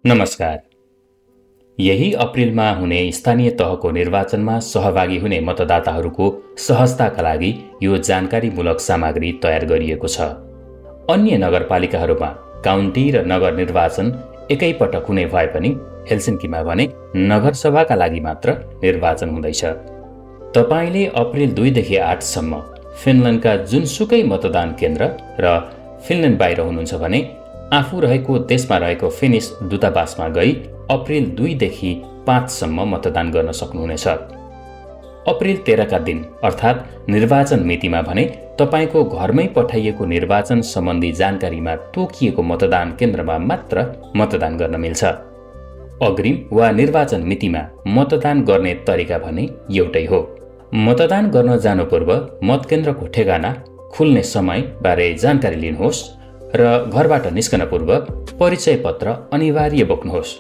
नमस्कार। यही अप्रिलमा हुने स्थानीय तहको निर्वाचनमा सहभागी हुने मतदाताहरूको सहजताका लागि यो जानकारीमूलक सामग्री तयार गरिएको छ। अन्य नगरपालिकाहरूमा काउन्टी र नगर निर्वाचन एकैपटक हुने भए पनि हेलसिन्कीमा भने नगरसभाका लागि मात्र निर्वाचन हुँदैछ। तपाईले अप्रिल 2 देखि 8 सम्म फिनल्यान्डका जुनसुकै मतदान केन्द्र र फिनल्यान्ड बाहिर हुनुहुन्छ भने आफू रहेको देशमा रहेको फिनिस दूतावासमा गई अप्रिल 2 देखि 5 सम्म मतदान गर्न सक्नुहुनेछ। अप्रिल 13 का दिन अर्थात् निर्वाचन मितिमा भने तपाईको घरमै पठाइएको निर्वाचन सम्बन्धी जानकारीमा तोकिएको मतदान केन्द्रमा मात्र मतदान गर्न मिल्छ। अग्रिम वा निर्वाचन मितिमा मतदान गर्ने तरिका भने एउटै हो। मतदान गर्न जानु पूर्व मतकेन्द्रको ठेगाना खुल्ने समय बारे जानकारी लिनुहोस् र घरबाट निस्कन पूर्व परिचय पत्र अनिवार्य बोक्नुहोस्।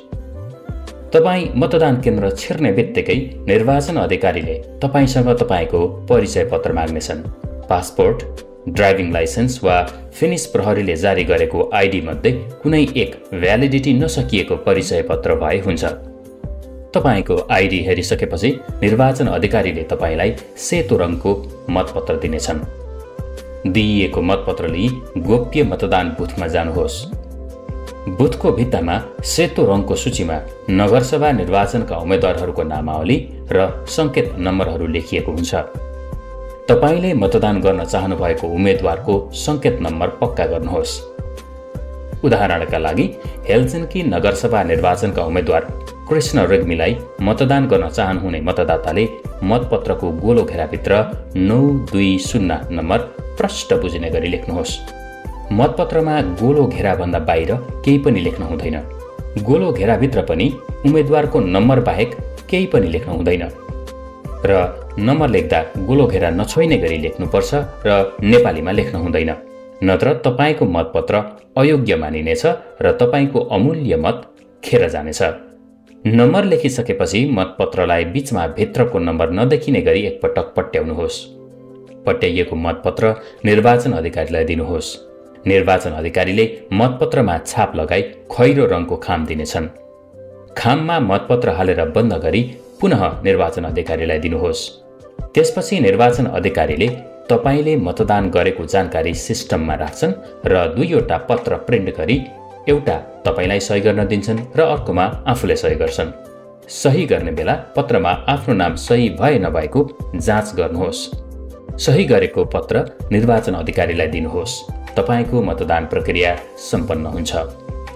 तपाई मतदान केन्द्र छिर्ने बित्तिकै निर्वाचन अधिकारीले तपाईसँग तपाईको परिचय पत्र माग्नेछन्। पासपोर्ट, ड्राइभिङ लाइसेन्स वा फिनिस प्रहरीले जारी गरेको आइडी मध्ये कुनै एक भ्यालिडिटी नसकिएको परिचय पत्र भए हुन्छ। तपाईको आइडी हेरिसकेपछि निर्वाचन अधिकारीले तपाईलाई सेतो रङको मतपत्र दिनेछन्। दिइएको मतपत्र लिई गोप्य मतदान बुथमा जानुहोस्। बुथको भित्तामा सेतो रङको सूचीमा नगरसभा निर्वाचनका उम्मेद्वारहरूको नामावली र संकेत नम्बरहरू लेखिएको हुन्छ। तपाईले मतदान गर्न चाहनु भएको उम्मेद्वारको संकेत नम्बर पक्का गर्नुहोस्। उदाहरणका लागि हेलसिन्की नगरसभा निर्वाचनका उम्मेद्वार कृष्ण रेग्मीलाई मतदान गर्न चाहनुहुने मतदाताले मतपत्रको गोलो घेराभित्र 920 नम्बर प्रष्ट बुझिने गरी लेख्नुहोस्। मतपत्रमा गोलो घेराभन्दा बाहिर केही पनि लेख्न हुँदैन। गोलो घेराभित्र पनि उम्मेद्वारको नम्बर बाहेक केही पनि लेख्न हुँदैन र नम्बर लेख्दा गोलो घेरा नछोइने गरी लेख्नुपर्छ र नेपालीमा लेख्न हुँदैन, नत्र तपाईको मतपत्र अयोग्य मानिनेछ र तपाईको अमूल्य मत खेर जानेछ। नम्बर लेखिसकेपछि मतपत्रलाई बीचमा भित्रको नम्बर नदेखिने गरी एकपटक पट्याउनुहोस्। पट्याइएको मतपत्र निर्वाचन अधिकारीलाई दिनुहोस्। निर्वाचन अधिकारीले मतपत्रमा छाप लगाई खैरो रङको खाम दिनेछन्। खाममा मतपत्र हालेर बन्द गरी पुनः निर्वाचन अधिकारीलाई दिनुहोस्। त्यसपछि निर्वाचन अधिकारीले तपाईले मतदान गरेको जानकारी सिस्टममा राख्छन् र 2वटा पत्र प्रिन्ट गरी एउटा तपाईलाई सही गर्न दिन्छन् र अर्कोमा आफूले सही गर्छन्। सही गर्ने बेला पत्रमा आफ्नो नाम सही भए नभएको जाँच गर्नुहोस्। सही गरेको पत्र निर्वाचन अधिकारीलाई दिनुहोस्। तपाईको मतदान प्रक्रिया सम्पन्न हुन्छ।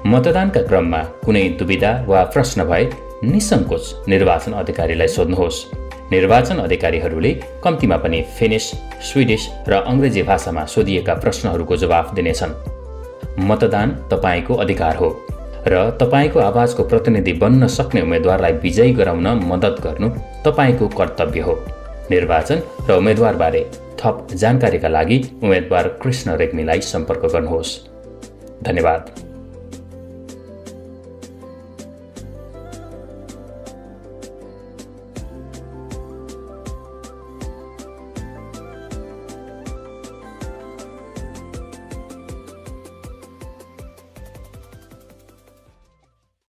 मतदानका क्रममा कुनै दुविधा वा प्रश्न भए निसङ्कोच निर्वाचन अधिकारीलाई सोध्नुहोस्। निर्वाचन अधिकारीहरूले कम्तीमा पनि फिनिस, स्विडिश र अङ्ग्रेजी भाषामा सोधिएका प्रश्नहरूको जवाफ दिनेछन्। मतदान तपाईको अधिकार हो र तपाईको आवाजको प्रतिनिधि बन्न सक्ने उम्मेद्वारलाई विजयी गराउन मद्दत गर्नु तपाईको कर्तव्य हो। निर्वाचन र उम्मेद्वारबारे थप जानकारीका लागि उम्मेद्वार कृष्ण रेग्मीलाई सम्पर्क गर्नुहोस्। धन्यवाद।